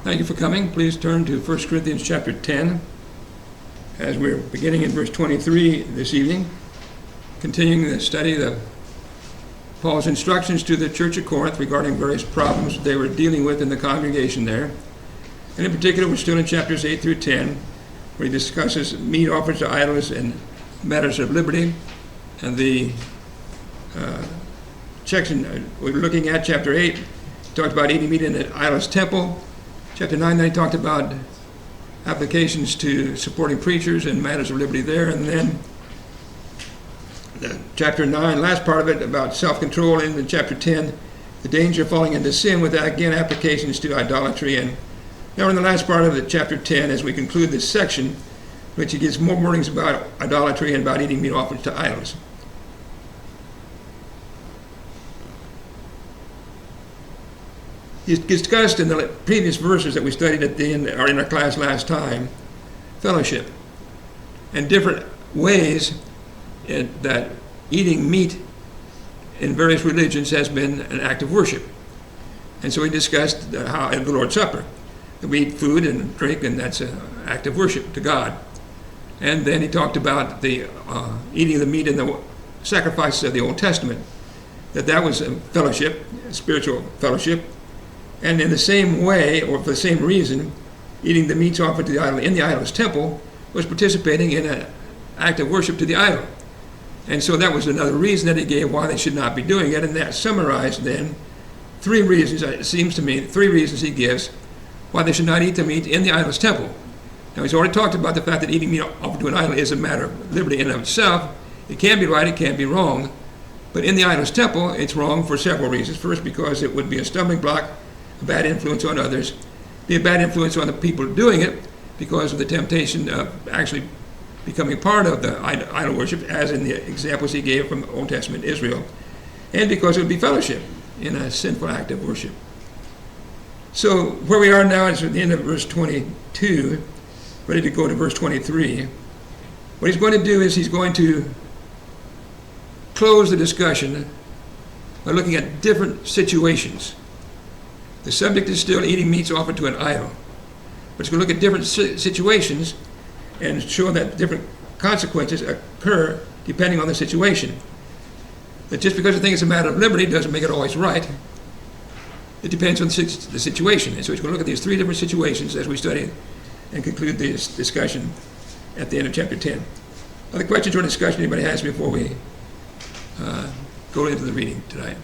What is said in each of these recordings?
Thank you for coming. Please turn to 1 Corinthians chapter 10, as we're beginning in verse 23 this evening, continuing the study of Paul's instructions to the church at Corinth regarding various problems they were dealing with in the congregation there. And in particular, we're still in chapters 8 through 10, where he discusses meat offered to idols and matters of liberty. And the section we're looking at, chapter 8, talked about eating meat in an idol's temple. Chapter 9, then he talked about applications to supporting preachers and matters of liberty there. And then chapter 9, last part of it, about self-control. And in chapter 10, the danger of falling into sin, with, again, applications to idolatry. And now we're in the last part of it, chapter 10, as we conclude this section, which he gives more warnings about idolatry and about eating meat offered to idols. He's discussed in the previous verses that we studied at the end, or in our class last time, fellowship, and different ways that eating meat in various religions has been an act of worship. And so we discussed how in the Lord's Supper, that we eat food and drink, and that's an act of worship to God. And then he talked about the eating the meat in the sacrifices of the Old Testament, that was a fellowship, a spiritual fellowship. And in the same way, or for the same reason, eating the meats offered to the idol in the idol's temple was participating in an act of worship to the idol. And so that was another reason that he gave why they should not be doing it. And that summarized then three reasons, it seems to me, three reasons he gives why they should not eat the meat in the idol's temple. Now, he's already talked about the fact that eating meat offered to an idol is a matter of liberty in and of itself. It can be right, it can be wrong. But in the idol's temple, it's wrong for several reasons. First, because it would be a stumbling block, a bad influence on others, be a bad influence on the people doing it because of the temptation of actually becoming part of the idol worship, as in the examples he gave from Old Testament Israel, and because it would be fellowship in a sinful act of worship. So where we are now is at the end of verse 22, ready to go to verse 23. What he's going to do is he's going to close the discussion by looking at different situations. The subject is still eating meats offered to an idol. But it's going to look at different situations and show that different consequences occur depending on the situation. That just because you think it's a matter of liberty doesn't make it always right. It depends on the situation. And so he's going to look at these three different situations as we study and conclude this discussion at the end of chapter 10. Other questions or discussion anybody has before we go into the reading tonight?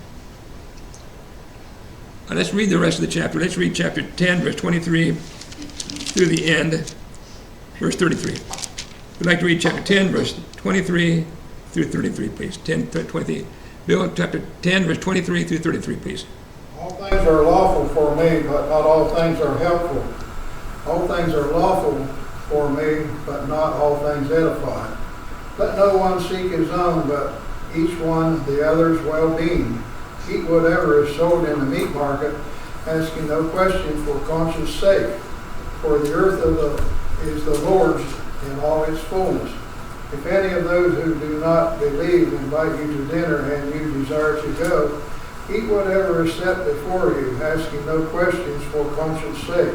Let's read the rest of the chapter. Let's read chapter 10, verse 23 through the end, verse 33. We'd like to read chapter 10, verse 23 through 33, please. 10, 23. Bill, chapter 10, verse 23 through 33, please. All things are lawful for me, but not all things are helpful. All things are lawful for me, but not all things edify. Let no one seek his own, but each one the other's well-being. Eat whatever is sold in the meat market, asking no question for conscience sake. For the earth is the Lord's in all its fullness. If any of those who do not believe invite you to dinner and you desire to go, eat whatever is set before you, asking no questions for conscience sake.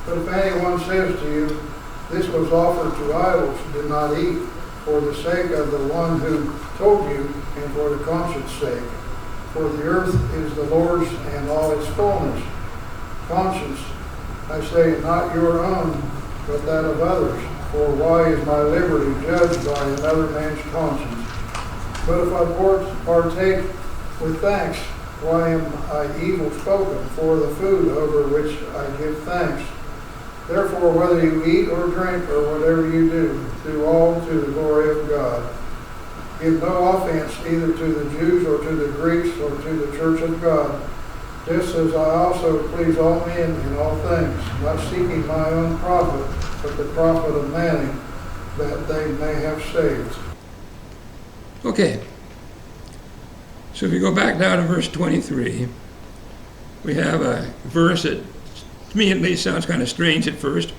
But if anyone says to you, this was offered to idols, do not eat, for the sake of the one who told you and for the conscience sake. For the earth is the Lord's and all its fullness. Conscience, I say, not your own, but that of others. For why is my liberty judged by another man's conscience? But if I partake with thanks, why am I evil spoken for the food over which I give thanks? Therefore, whether you eat or drink or whatever you do all to the glory of God. Give no offense either to the Jews or to the Greeks or to the church of God, just as I also please all men in all things, not seeking my own profit, but the profit of many, that they may have saved. Okay. So if you go back down to verse 23, we have a verse that, to me at least, sounds kind of strange at first.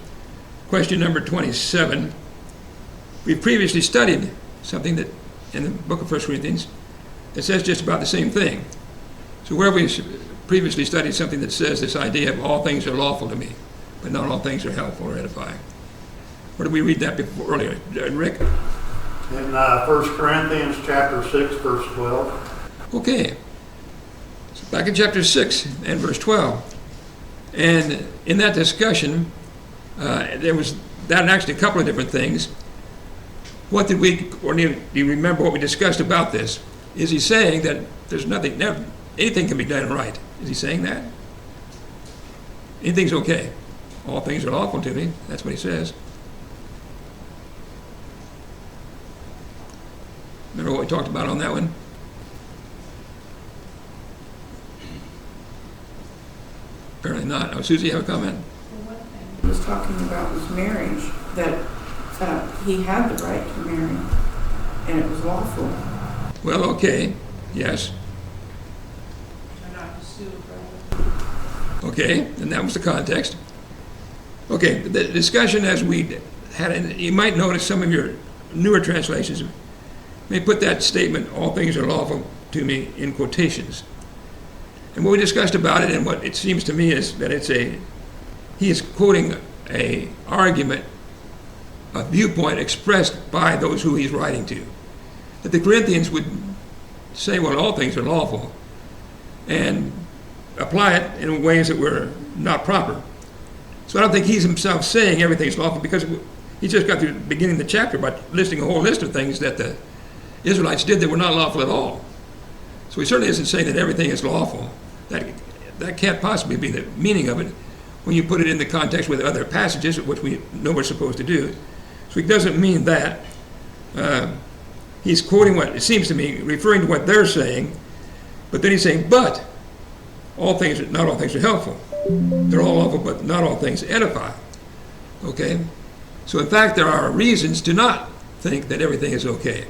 Question number 27. We've previously studied something that in the book of 1 Corinthians that says just about the same thing. So where we previously studied something that says this idea of all things are lawful to me, but not all things are helpful or edifying. Where did we read that before earlier? Rick? In 1 Corinthians chapter 6, verse 12. Okay. So back in chapter 6 and verse 12. And in that discussion, there was that and actually a couple of different things. What did we, or do you remember what we discussed about this? Is he saying that there's nothing, never, anything can be done right? Is he saying that? Anything's okay. All things are lawful to me. That's what he says. Remember what we talked about on that one? Apparently not. Oh, Susie, you have a comment? He was talking about his marriage, that he had the right to marry, and it was lawful. Well, okay, yes. Okay, and that was the context. Okay, the discussion as we had, and you might notice some of your newer translations may put that statement, all things are lawful to me, in quotations. And what we discussed about it, and what it seems to me is that he is quoting a argument, a viewpoint expressed by those who he's writing to. That the Corinthians would say, well, all things are lawful, and apply it in ways that were not proper. So I don't think he's himself saying everything's lawful, because he just got through the beginning of the chapter by listing a whole list of things that the Israelites did that were not lawful at all. So he certainly isn't saying that everything is lawful. That can't possibly be the meaning of it when you put it in the context with other passages, which we know we're supposed to do. So he doesn't mean that. He's quoting what it seems to me, referring to what they're saying, but then he's saying, but not all things are helpful. They're all lawful, but not all things edify. Okay? So in fact, there are reasons to not think that everything is okay.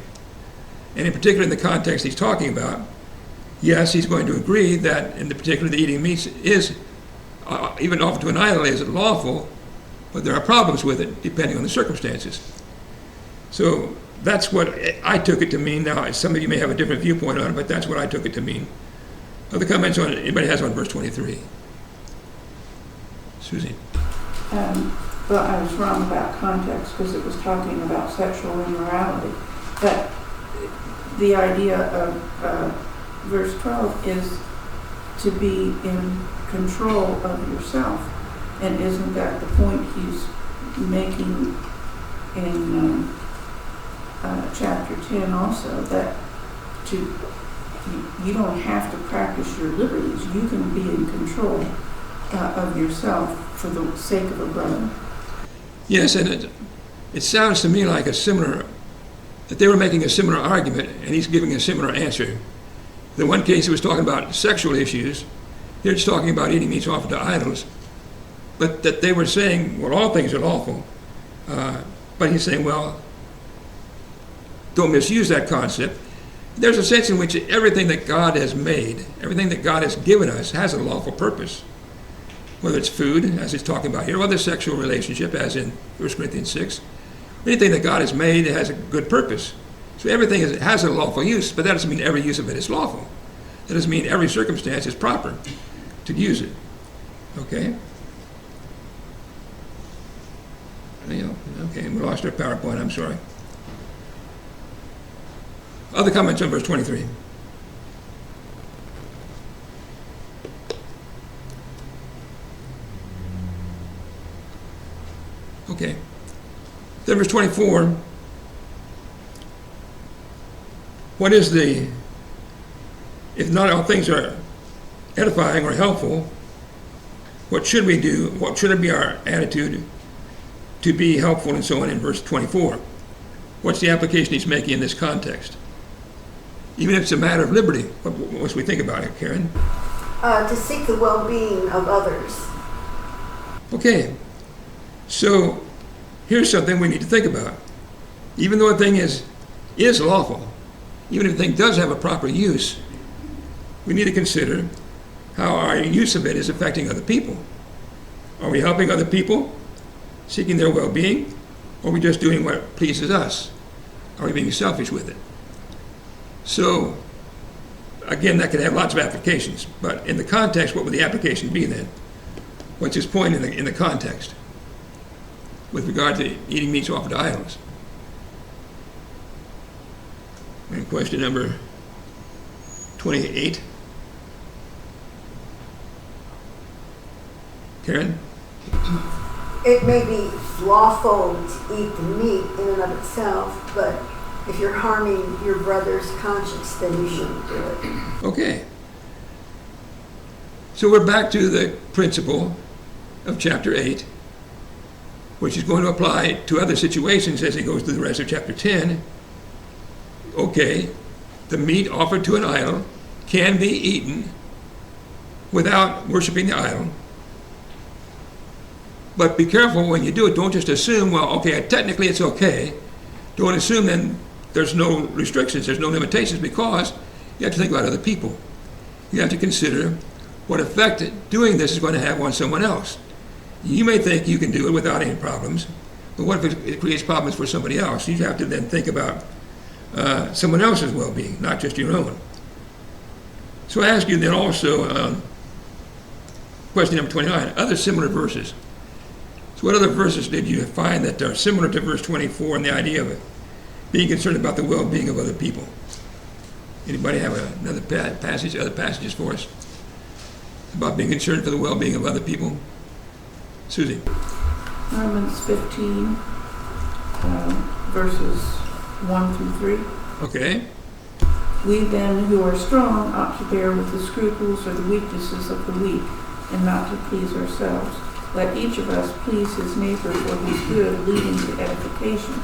And in particular, in the context he's talking about, yes, he's going to agree that in the particular, the eating meats is, even offered to an idol, is lawful, but there are problems with it depending on the circumstances. So that's what I took it to mean. Now, some of you may have a different viewpoint on it, but that's what I took it to mean. Other comments on it? Anybody has on verse 23? Susie? Well, I was wrong about context, because it was talking about sexual immorality. But the idea of verse 12 is to be in control of yourself. And isn't that the point he's making in chapter 10 also, that you don't have to practice your liberties. You can be in control of yourself for the sake of a brother. Yes, and it sounds to me like that they were making a similar argument, and he's giving a similar answer. In one case, he was talking about sexual issues. Here it's talking about eating meats offered to idols. But that they were saying, well, all things are lawful. But he's saying, well, don't misuse that concept. There's a sense in which everything that God has made, everything that God has given us, has a lawful purpose. Whether it's food, as he's talking about here, or the sexual relationship, as in 1 Corinthians 6. Anything that God has made has a good purpose. So everything has a lawful use, but that doesn't mean every use of it is lawful. That doesn't mean every circumstance is proper to use it. Okay? Okay, we lost our PowerPoint, I'm sorry. Other comments on verse 23? Okay. Then verse 24, what is if not all things are edifying or helpful, what should we do? What should be our attitude to be helpful and so on in verse 24? What's the application he's making in this context? Even if it's a matter of liberty, what should we think about it, Karen? To seek the well-being of others. Okay, so here's something we need to think about. Even though a thing is lawful, even if a thing does have a proper use, we need to consider how our use of it is affecting other people. Are we helping other people, seeking their well-being, or are we just doing what pleases us? Are we being selfish with it? So, again, that could have lots of applications, but in the context, what would the application be then? what's his point in the context with regard to eating meats offered to idols. And question number 28. Karen? It may be lawful to eat the meat in and of itself, but if you're harming your brother's conscience, then you shouldn't do it. Okay. So we're back to the principle of chapter 8, which is going to apply to other situations as he goes through the rest of chapter 10. Okay, the meat offered to an idol can be eaten without worshiping the idol. But be careful when you do it. Don't just assume, well, okay, technically it's okay. Don't assume then there's no restrictions, there's no limitations, because you have to think about other people. You have to consider what effect doing this is going to have on someone else. You may think you can do it without any problems, but what if it creates problems for somebody else? You have to then think about someone else's well-being, not just your own. So I ask you then also, question number 29, other similar verses. So what other verses did you find that are similar to verse 24 and the idea of being concerned about the well-being of other people? Anybody have another passage, other passages for us about being concerned for the well-being of other people? Susie. Romans 15, verses 1 through 3. Okay. We then who are strong ought to bear with the scruples or the weaknesses of the weak, and not to please ourselves. Let each of us please his neighbor for his good, leading to edification.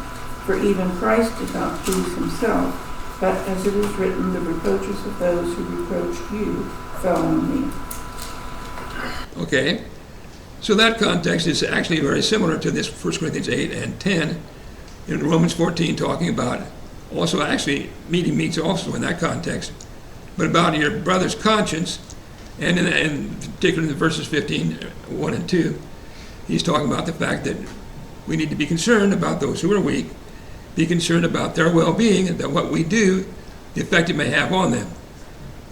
For even Christ did not please himself, but as it is written, the reproaches of those who reproached you fell on me. Okay. So that context is actually very similar to this 1 Corinthians 8 and 10. In Romans 14, talking about also actually eating meats also in that context, but about your brother's conscience, and in particular in the verses 15, 1 and 2, he's talking about the fact that we need to be concerned about those who are weak, be concerned about their well-being, and that what we do, the effect it may have on them.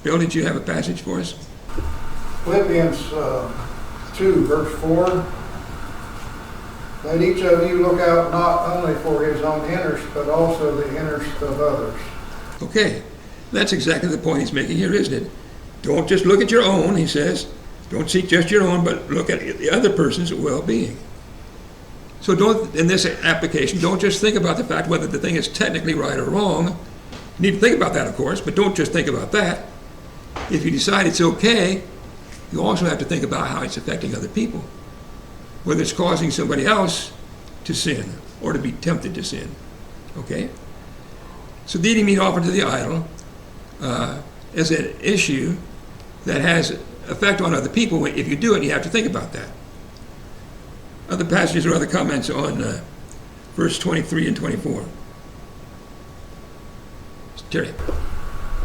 Bill, did you have a passage for us? Philippians 2, verse 4. Let each of you look out not only for his own interest, but also the interest of others. Okay, that's exactly the point he's making here, isn't it? Don't just look at your own, he says. Don't seek just your own, but look at the other person's well-being. So don't, in this application, don't just think about the fact whether the thing is technically right or wrong. You need to think about that, of course, but don't just think about that. If you decide it's okay, you also have to think about how it's affecting other people, whether it's causing somebody else to sin or to be tempted to sin. Okay? So the eating meat offered to the idol is an issue that has effect on other people. If you do it, you have to think about that. Other passages or other comments on verse 23 and 24. Terry.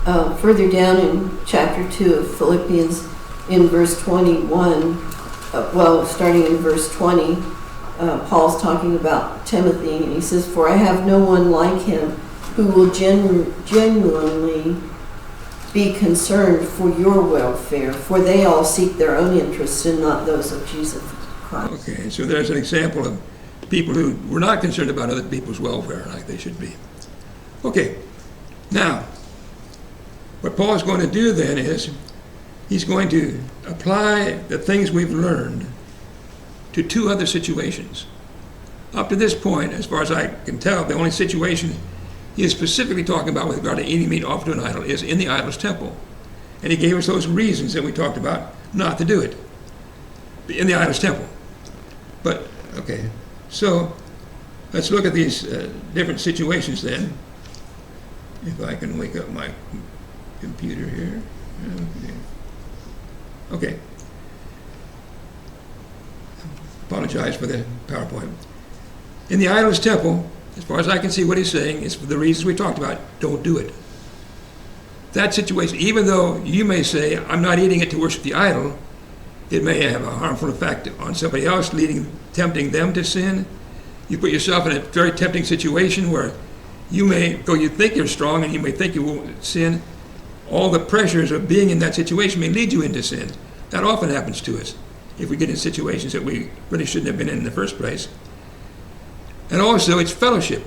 Further down in chapter 2 of Philippians, in verse 21, starting in verse 20, Paul's talking about Timothy, and he says, "For I have no one like him who will genuinely be concerned for your welfare, for they all seek their own interests and not those of Jesus Christ." Okay, so there's an example of people who were not concerned about other people's welfare like they should be. Okay, now, what Paul's going to do then is he's going to apply the things we've learned to two other situations. Up to this point, as far as I can tell, the only situation he is specifically talking about with regard to eating meat offered to an idol is in the idol's temple. And he gave us those reasons that we talked about not to do it in the idol's temple. But, okay, so let's look at these different situations then. If I can wake up my computer here. Okay. Apologize for the PowerPoint. In the idol's temple, as far as I can see what he's saying, is for the reasons we talked about, don't do it. That situation, even though you may say, I'm not eating it to worship the idol, it may have a harmful effect on somebody else, tempting them to sin. You put yourself in a very tempting situation where you may, though you think you're strong and you may think you won't sin, all the pressures of being in that situation may lead you into sin. That often happens to us. if we get in situations that we really shouldn't have been in the first place. And also, it's fellowship.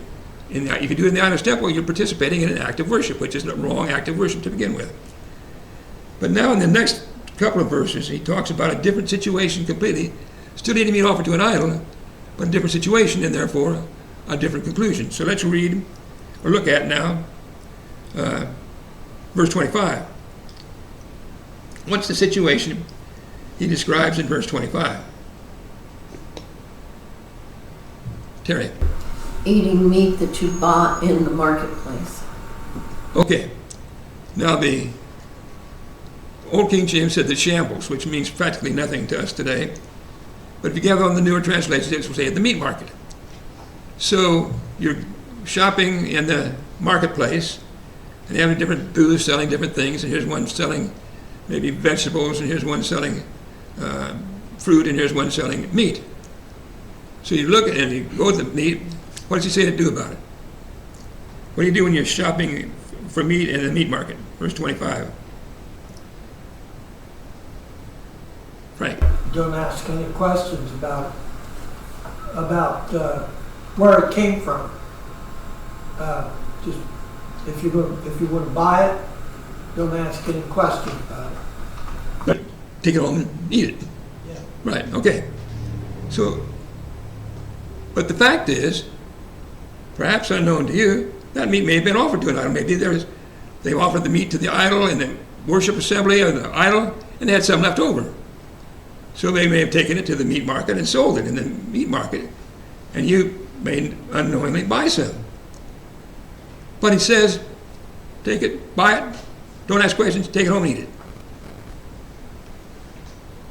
If you do it in the Idol's Temple, you're participating in an act of worship, which is the wrong act of worship to begin with. But now in the next couple of verses, he talks about a different situation completely. Still eating meat offered to an idol, but a different situation, and therefore a different conclusion. So let's read, or look at now, verse 25. What's the situation he describes in verse 25? Terry. Eating meat that you bought in the marketplace. Okay. Now the Old King James said the shambles, which means practically nothing to us today. But if you gather on the newer translations, it will say at the meat market. So you're shopping in the marketplace, and they have different booths selling different things, and here's one selling maybe vegetables, and here's one selling fruit, and here's one selling meat. So you look at it and you go to the meat. What does he say to do about it? What do you do when you're shopping for meat in the meat market? Verse 25. Frank. Don't ask any questions about where it came from. Just if you want to buy it, don't ask any questions about it. But take it home and eat it. Yeah. Right, okay. So, but the fact is, perhaps unknown to you, that meat may have been offered to an idol. Maybe they offered the meat to the idol in the worship assembly of the idol, and they had some left over. So they may have taken it to the meat market and sold it in the meat market, and you may unknowingly buy some. But he says, take it, buy it, don't ask questions, take it home and eat it.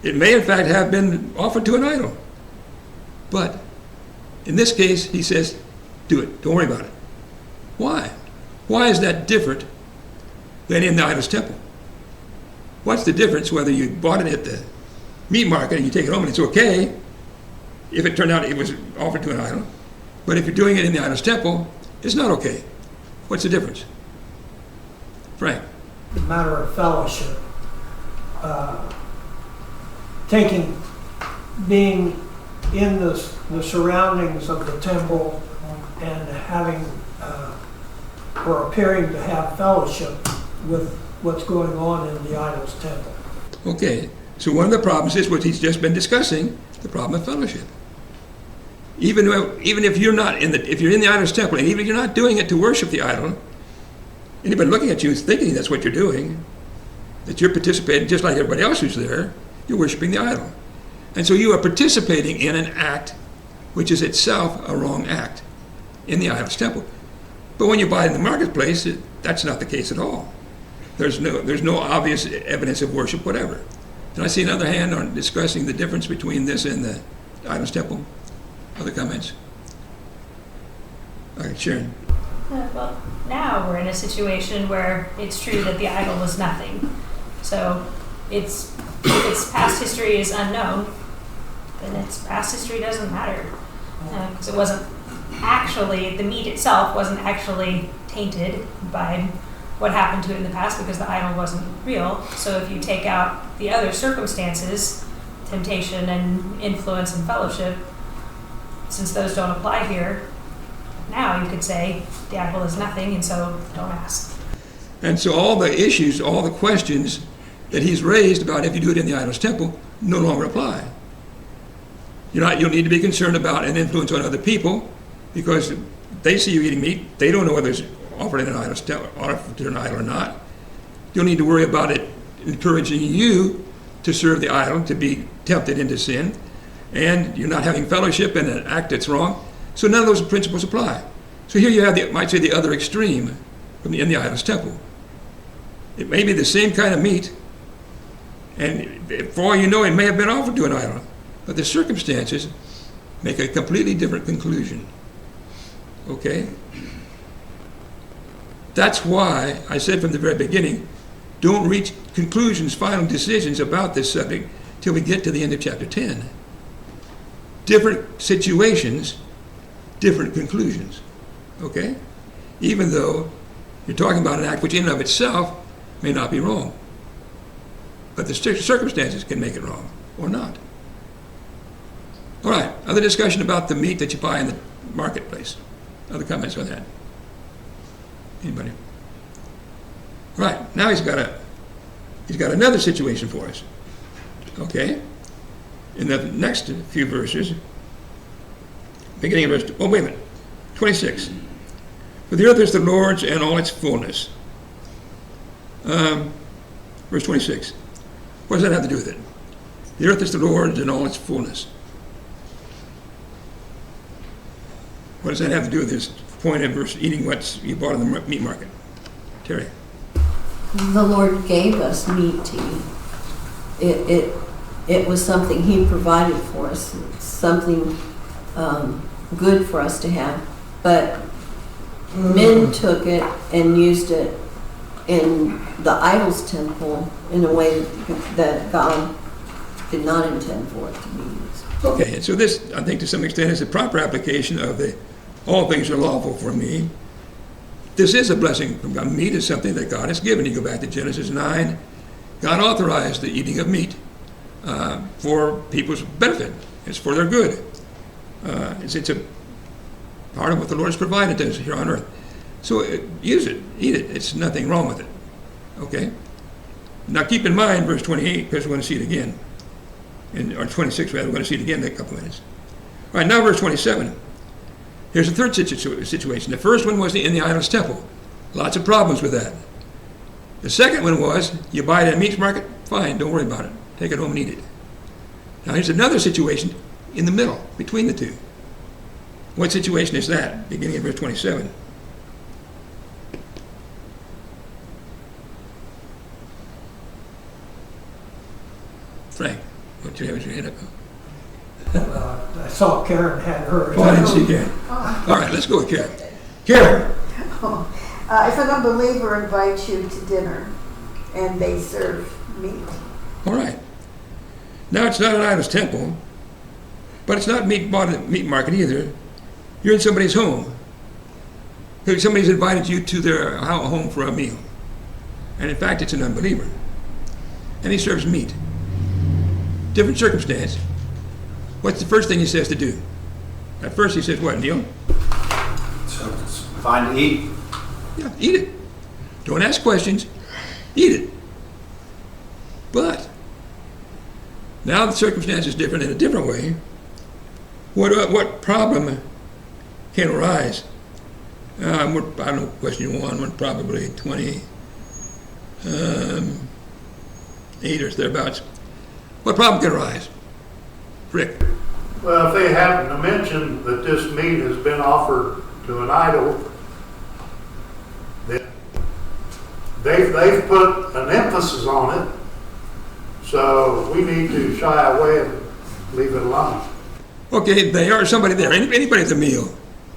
It may in fact have been offered to an idol. But in this case, he says, do it, don't worry about it. Why? Why is that different than in the idol's temple? What's the difference whether you bought it at the meat market and you take it home and it's okay if it turned out it was offered to an idol, but if you're doing it in the idol's temple, it's not okay. What's the difference? Frank. It's a matter of fellowship. Being in the surroundings of the temple and having or appearing to have fellowship with what's going on in the idol's temple. Okay, so one of the problems is what he's just been discussing, the problem of fellowship. Even if you're not if you're in the idol's temple, and even if you're not doing it to worship the idol, anybody looking at you is thinking that's what you're doing, that you're participating just like everybody else who's there, you're worshiping the idol. And so you are participating in an act which is itself a wrong act in the idol's temple. But when you buy it in the marketplace, that's not the case at all. There's no obvious evidence of worship, whatever. And I see another hand on discussing the difference between this and the idol's temple. Other comments? All right, Sharon. Well, now we're in a situation where it's true that the idol was nothing. So its past history is unknown, then its past history doesn't matter. Because it wasn't actually, the meat itself wasn't actually tainted by what happened to it in the past because the idol wasn't real. So if you take out the other circumstances, temptation and influence and fellowship, since those don't apply here, now you could say the idol is nothing, and so don't ask. And so all the issues, all the questions that he's raised about if you do it in the idol's temple no longer apply. You'll need to be concerned about an influence on other people because they see you eating meat. They don't know whether it's offered in an idol's temple, offered to an idol or not. You'll need to worry about it encouraging you to serve the idol, to be tempted into sin, and you're not having fellowship in an act that's wrong. So none of those principles apply. So here you have, might say, the other extreme in the idol's temple. It may be the same kind of meat, and for all you know, it may have been offered to an idol, but the circumstances make a completely different conclusion. Okay? That's why I said from the very beginning, don't reach conclusions, final decisions about this subject till we get to the end of chapter 10. Different situations, different conclusions. Okay? Even though you're talking about an act which in and of itself may not be wrong. But the circumstances can make it wrong or not. Other discussion about the meat that you buy in the marketplace? Other comments on that? Anybody? Right, now he's got another situation for us. Okay? In the next few verses, beginning of verse, oh, wait a minute, 26. For the earth is the Lord's and all its fullness. Verse 26. What does that have to do with it? The earth is the Lord's and all its fullness. What does that have to do with this point in verse, eating what you bought in the meat market? Terry? The Lord gave us meat to eat. It was something He provided for us, something good for us to have. But men took it and used it in the idol's temple in a way that God did not intend for it to be used. Okay, and so this, I think, to some extent, is a proper application of the all things are lawful for me. This is a blessing from God. Meat is something that God has given. You go back to Genesis 9. God authorized the eating of meat for people's benefit. It's for their good. It's a part of what the Lord has provided to us here on earth. So use it, eat it. It's nothing wrong with it. Okay? Now keep in mind verse 28, because we're going to see it again. Or 26, rather. We're going to see it again in a couple of minutes. All right, now verse 27. Here's the third situation. The first one was in the idol's temple. Lots of problems with that. The second one was, you buy it at a meat market, fine, don't worry about it. Take it home and eat it. Now here's another situation in the middle, between the two. What situation is that? Beginning of verse 27. Frank, what do you have your hand up? I saw Karen had hers. Oh, I didn't see Karen. All right, let's go with Karen. Karen! If an unbeliever invites you to dinner and they serve meat, All right. Now, it's not an idol's temple, but it's not meat bought at the meat market either. You're in somebody's home. Somebody's invited you to their home for a meal. And in fact, it's an unbeliever. And he serves meat. Different circumstance. What's the first thing he says to do? At first he says what, Neil? So it's fine to eat. Yeah, eat it. Don't ask questions. Eat it. But now the circumstance is different in a different way. What problem can arise? I don't know, question one probably 28 or thereabouts. What problem can arise? Rick? Well, if they happen to mention that this meat has been offered to an idol, then they've put an emphasis on it, so we need to shy away and leave it alone. Okay, they are somebody there. Anybody at the meal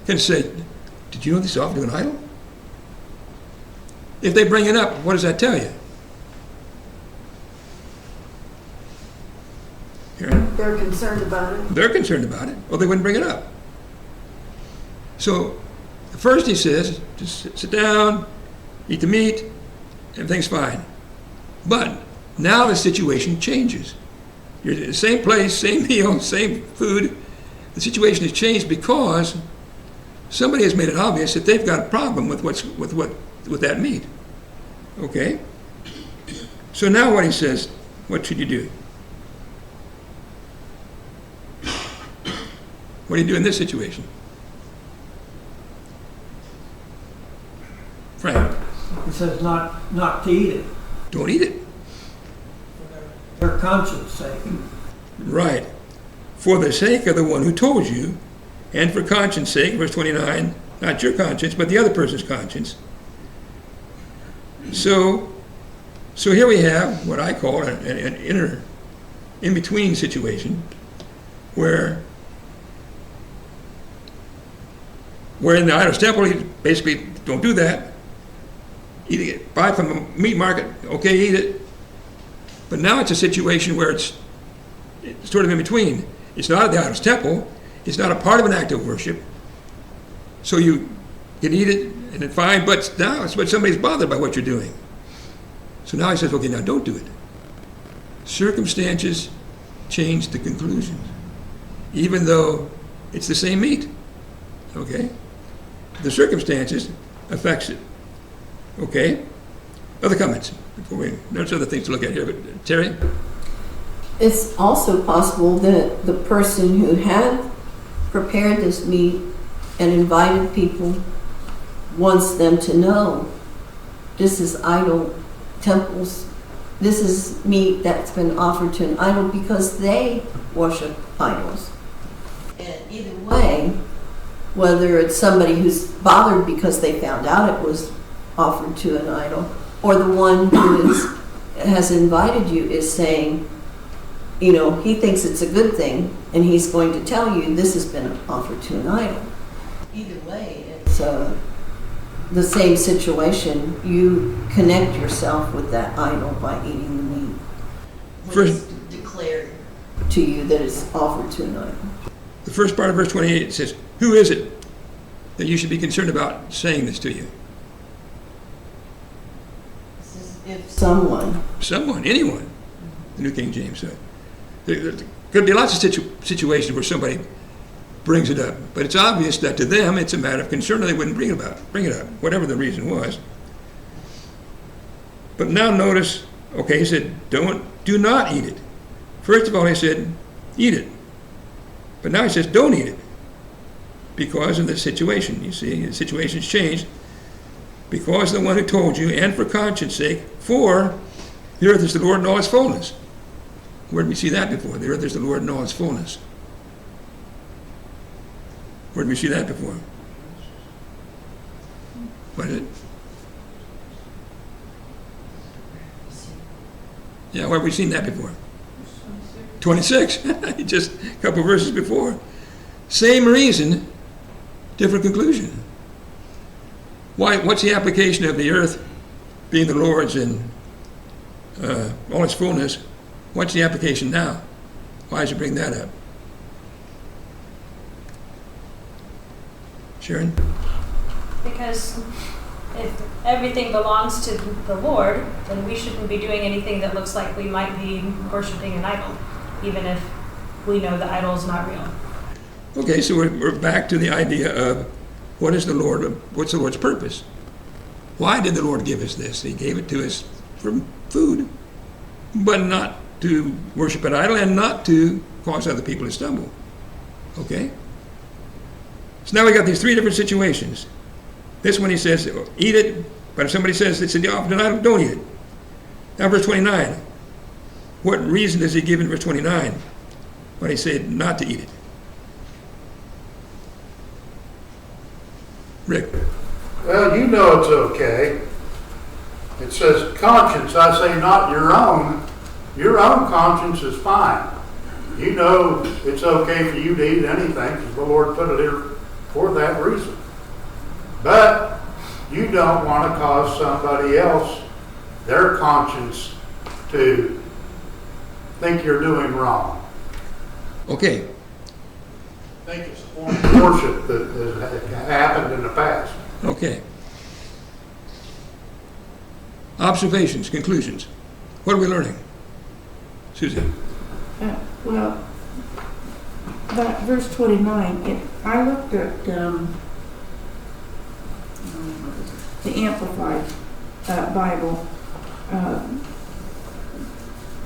can say, did you know this is offered to an idol? If they bring it up, what does that tell you? they're concerned about it. They're concerned about it, or they wouldn't bring it up. So, first he says, just sit down, eat the meat, everything's fine. But now the situation changes. You're in the same place, same meal, same food. The situation has changed because somebody has made it obvious that they've got a problem with that meat. Okay? So now what he says, what should you do? What do you do in this situation? Frank? He says not to eat it, Don't eat it. for their conscience sake. Right. For the sake of the one who told you, and for conscience sake, verse 29, not your conscience, but the other person's conscience. So here we have what I call an in-between situation, where in the idol's temple, you basically don't do that. Eat it, buy from a meat market, okay, eat it. But now it's a situation where it's sort of in between. It's not at the idol's temple. It's not a part of an act of worship. So you can eat it and it's fine, but now it's when somebody's bothered by what you're doing. So now he says, okay, now don't do it. Circumstances change the conclusion. even though it's the same meat. Okay? The circumstances affects it. Okay? Other comments? There's other things to look at here, but Terry? It's also possible that the person who had prepared this meat and invited people wants them to know this is idol temples. This is meat that's been offered to an idol because they worship idols. And either way, whether it's somebody who's bothered because they found out it was offered to an idol, or the one who has invited you is saying, you know, he thinks it's a good thing, and he's going to tell you this has been offered to an idol. Either way, it's the same situation. You connect yourself with that idol by eating the meat. First, It's declared to you that it's offered to an idol. the first part of verse 28 says, who is it that you should be concerned about saying this to you? If someone, Anyone. The New King James said. There could be lots of situations where somebody brings it up, but it's obvious that to them it's a matter of concern, or they wouldn't bring it up, whatever the reason was. But now notice, okay, he said, do not eat it. First of all, he said, eat it. But now he says, don't eat it, because of the situation. You see, the situation's changed. Because of the one who told you, and for conscience sake, for the earth is the Lord in all its fullness. Where did we see that before? The earth is the Lord in all its fullness. Where did we see that before? What is it? Yeah, where have we seen that before? 26. Just a couple verses before. Same reason, different conclusion. Why? What's the application of the earth being the Lord's in all its fullness? What's the application now? Why does he bring that up? Sharon? Because if everything belongs to the Lord, then we shouldn't be doing anything that looks like we might be worshiping an idol, even if we know the idol is not real. Okay, so we're back to the idea of what's the Lord's purpose? Why did the Lord give us this? He gave it to us for food, but not to worship an idol and not to cause other people to stumble. Okay? So now we got these three different situations. This one he says, eat it, but if somebody says it's in the offered an idol, don't eat it. Now verse 29. What reason does he give in verse 29 when he said not to eat it? Rick? Well, you know it's okay. It says conscience, I say not your own. Your own conscience is fine. You know it's okay for you to eat anything because the Lord put it here for that reason. But you don't want to cause somebody else, their conscience, to think you're doing wrong. Okay. I think it's a form of worship that has happened in the past. Okay. Observations, conclusions. What are we learning? Susan? Well, that verse 29, I looked at the Amplified Bible,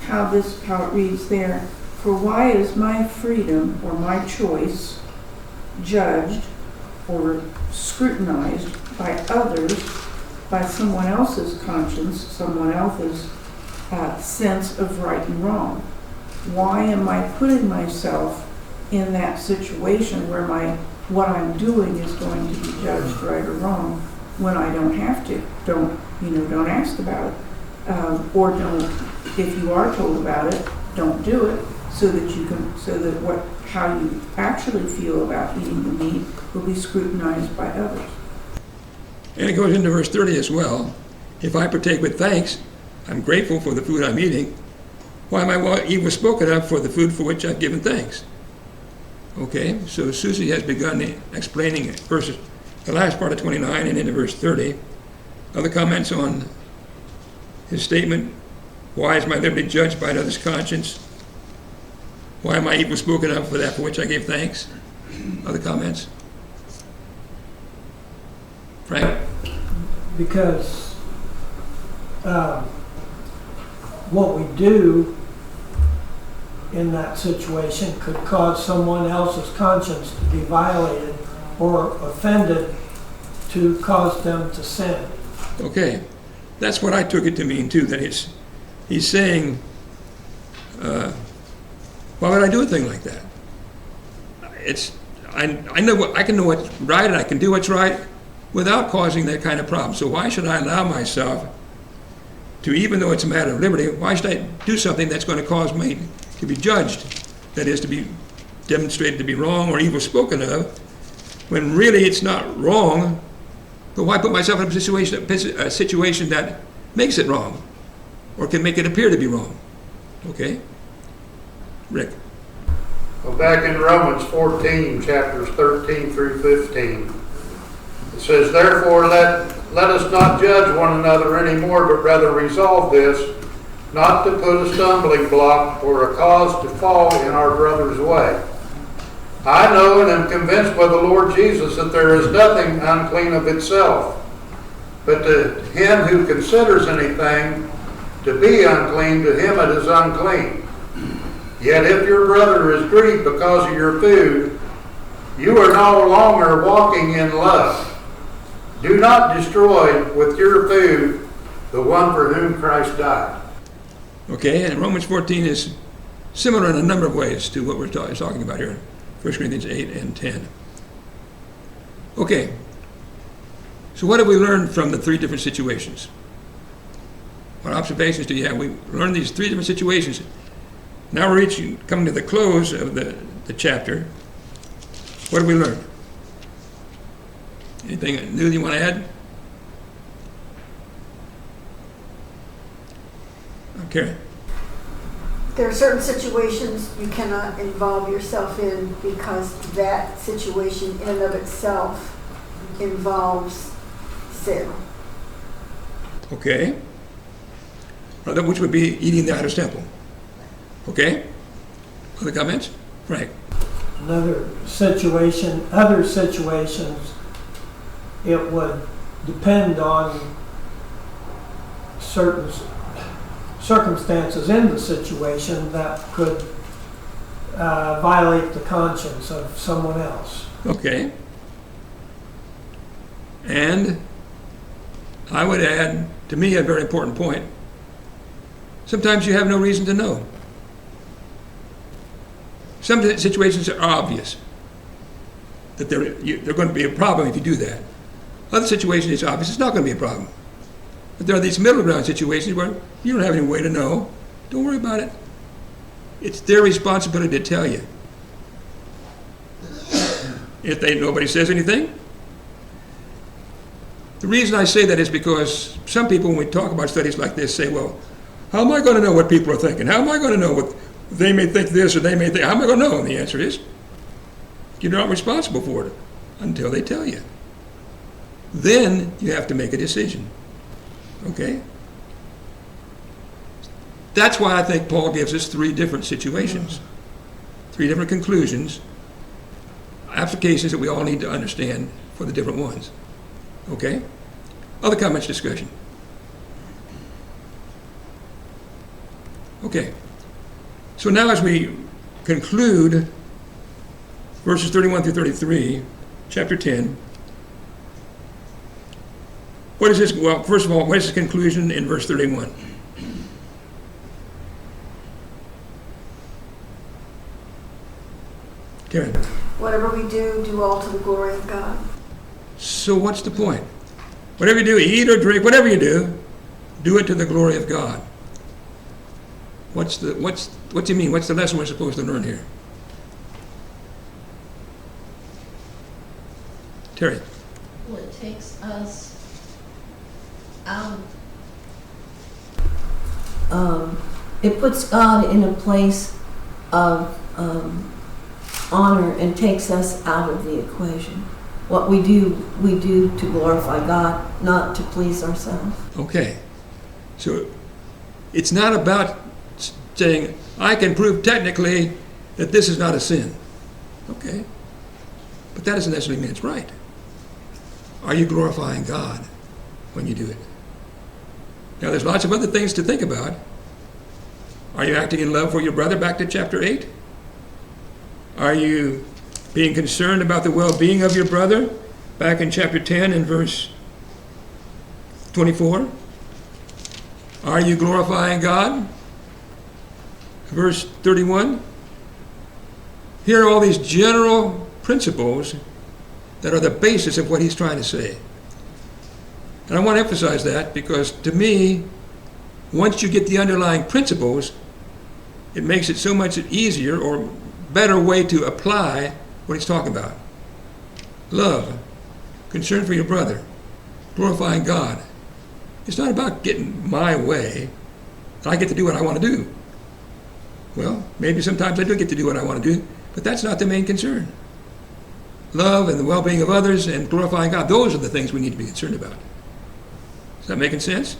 how it reads there. For why is my freedom or my choice judged or scrutinized by others, by someone else's conscience, someone else's sense of right and wrong? Why am I putting myself in that situation where what I'm doing is going to be judged right or wrong when I don't have to? Don't ask about it, or don't. If you are told about it, don't do it, so that how you actually feel about eating the meat will be scrutinized by others. And it goes into verse 30 as well. If I partake with thanks, I'm grateful for the food I'm eating. Why am I evil spoken of for the food for which I've given thanks? Okay, so Susie has begun explaining the last part of 29 and into verse 30. Other comments on his statement, why is my liberty judged by another's conscience? Why am I evil spoken of for that for which I gave thanks? Other comments? Frank? Because what we do in that situation could cause someone else's conscience to be violated or offended to cause them to sin. Okay. That's what I took it to mean too, that he's saying, why would I do a thing like that? I know I can know what's right and I can do what's right without causing that kind of problem. So why should I allow myself to, even though it's a matter of liberty, why should I do something that's going to cause me to be judged, that is, to be demonstrated to be wrong or evil spoken of, when really it's not wrong? But why put myself in a situation that makes it wrong or can make it appear to be wrong? Okay? Rick? Well, back in Romans 14, chapters 13 through 15, it says, "Therefore let us not judge one another anymore, but rather resolve this, not to put a stumbling block or a cause to fall in our brother's way. I know and am convinced by the Lord Jesus that there is nothing unclean of itself, but to him who considers anything to be unclean, to him it is unclean. Yet if your brother is grieved because of your food, you are no longer walking in love. Do not destroy with your food the one for whom Christ died." Okay, and Romans 14 is similar in a number of ways to what we're talking about here, 1 Corinthians 8 and 10. Okay, so what have we learned from the three different situations? What observations do you have? We learned these three different situations. Now we're coming to the close of the chapter. What have we learned? Anything new you want to add? Karen? There are certain situations you cannot involve yourself in because that situation in and of itself involves sin. Okay. Which would be eating the idol's temple. Okay? Other comments? Frank? Other situations, it would depend on certain circumstances in the situation that could violate the conscience of someone else. Okay. And I would add, to me, a very important point. Sometimes you have no reason to know. Some situations are obvious that they're going to be a problem if you do that. Other situations, it's obvious it's not going to be a problem. But there are these middle ground situations where you don't have any way to know. Don't worry about it. It's their responsibility to tell you. If nobody says anything. The reason I say that is because some people, when we talk about studies like this, say, well, how am I going to know what people are thinking? How am I going to know what they may think this or they may think? How am I going to know? And the answer is, you're not responsible for it until they tell you. Then you have to make a decision. Okay? That's why I think Paul gives us three different situations, three different conclusions, applications that we all need to understand for the different ones. Okay? Other comments, discussion? Okay. So now as we conclude verses 31 through 33, chapter 10, what is this? Well, first of all, what is the conclusion in verse 31? Karen? Whatever we do, do all to the glory of God. So what's the point? Whatever you do, eat or drink, whatever you do it to the glory of God. What do you mean? What's the lesson we're supposed to learn here? Terry? Well, it takes us out. It puts God in a place of honor and takes us out of the equation. What we do to glorify God, not to please ourselves. Okay. So it's not about saying, I can prove technically that this is not a sin. Okay. But that doesn't necessarily mean it's right. Are you glorifying God when you do it? Now, there's lots of other things to think about. Are you acting in love for your brother? Back to chapter 8. Are you being concerned about the well-being of your brother? Back in chapter 10 and verse 24. Are you glorifying God? Verse 31. Here are all these general principles that are the basis of what he's trying to say. And I want to emphasize that because to me, once you get the underlying principles, it makes it so much easier or better way to apply what he's talking about. Love, concern for your brother, glorifying God. It's not about getting my way. I get to do what I want to do. Well, maybe sometimes I do get to do what I want to do, but that's not the main concern. Love and the well-being of others and glorifying God, those are the things we need to be concerned about. Is that making sense?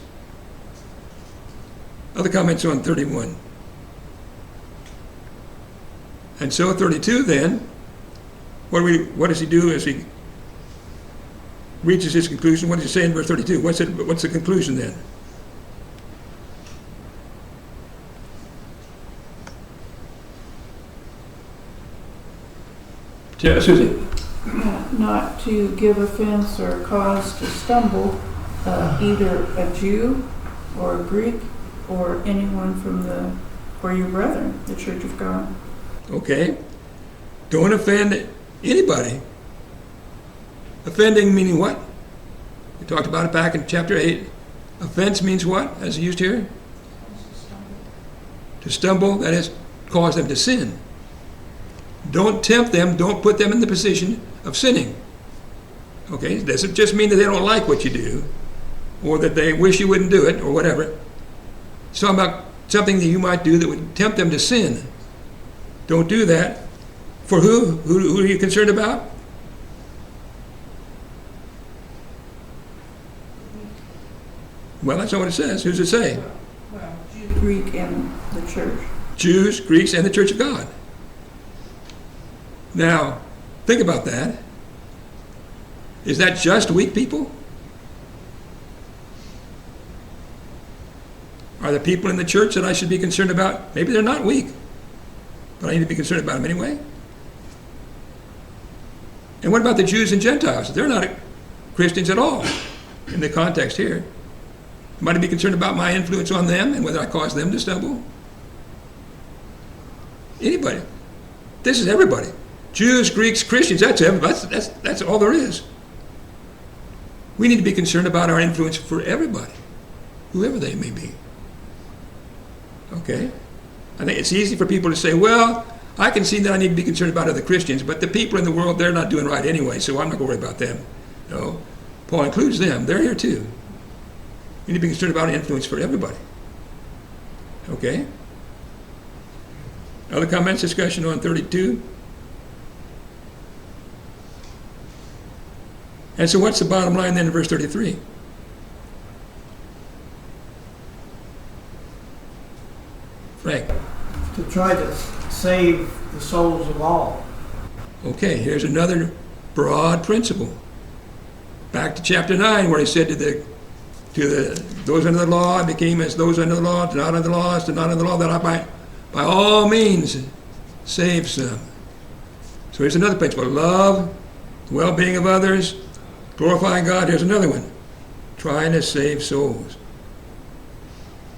Other comments on 31. And so 32 then, what does he do as he reaches his conclusion? What does he say in verse 32? What's the conclusion then? Yeah, Susie. Not to give offense or cause to stumble either a Jew or a Greek or anyone or your brethren, the Church of God. Okay. Don't offend anybody. Offending meaning what? We talked about it back in chapter 8. Offense means what, as used here? To stumble, that is, cause them to sin. Don't tempt them, don't put them in the position of sinning. Okay, it doesn't just mean that they don't like what you do, or that they wish you wouldn't do it, or whatever. It's talking about something that you might do that would tempt them to sin. Don't do that. For who? Who are you concerned about? Well, that's not what it says. Who's it say? Greek and the church. Jews, Greeks, and the Church of God. Now, think about that. Is that just weak people? Are the people in the church that I should be concerned about? Maybe they're not weak, but I need to be concerned about them anyway. And what about the Jews and Gentiles? They're not Christians at all in the context here. Am I to be concerned about my influence on them and whether I cause them to stumble? Anybody. This is everybody. Jews, Greeks, Christians, that's all there is. We need to be concerned about our influence for everybody, whoever they may be. Okay? I think it's easy for people to say, well, I can see that I need to be concerned about other Christians, but the people in the world, they're not doing right anyway, so I'm not going to worry about them. No. Paul includes them. They're here too. We need to be concerned about influence for everybody. Okay? Other comments, discussion on 32? And so what's the bottom line then in verse 33? Frank. To try to save the souls of all. Okay, here's another broad principle. Back to chapter 9 where he said to those under the law, I became as those under the law, to not under the law, as to not under the law, that I by all means save some. So here's another principle. Love, the well-being of others, glorifying God. Here's another one. Trying to save souls.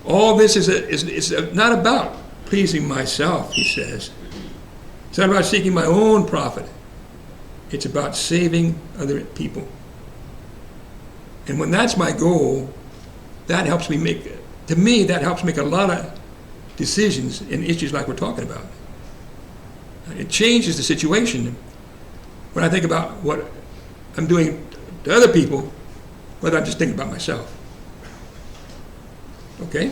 All this is not about pleasing myself, he says. It's not about seeking my own profit. It's about saving other people. And when that's my goal, that helps me make a lot of decisions in issues like we're talking about. It changes the situation when I think about what I'm doing to other people, whether I'm just thinking about myself. Okay?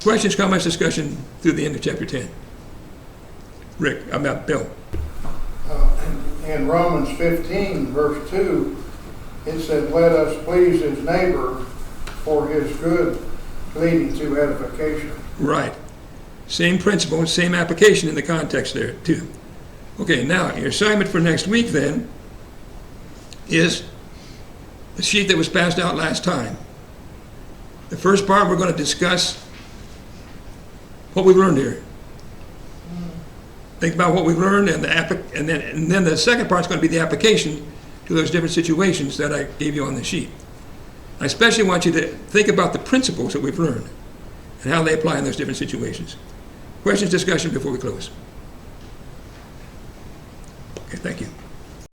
Questions, comments, discussion through the end of chapter 10. Bill. In Romans 15, verse 2, it said, let us please his neighbor for his good, leading to edification. Right. Same principle, same application in the context there, too. Okay, now, your assignment for next week, then, is the sheet that was passed out last time. The first part, we're going to discuss what we've learned here. Think about what we've learned, and then the second part's going to be the application to those different situations that I gave you on the sheet. I especially want you to think about the principles that we've learned and how they apply in those different situations. Questions, discussion before we close? Okay, thank you.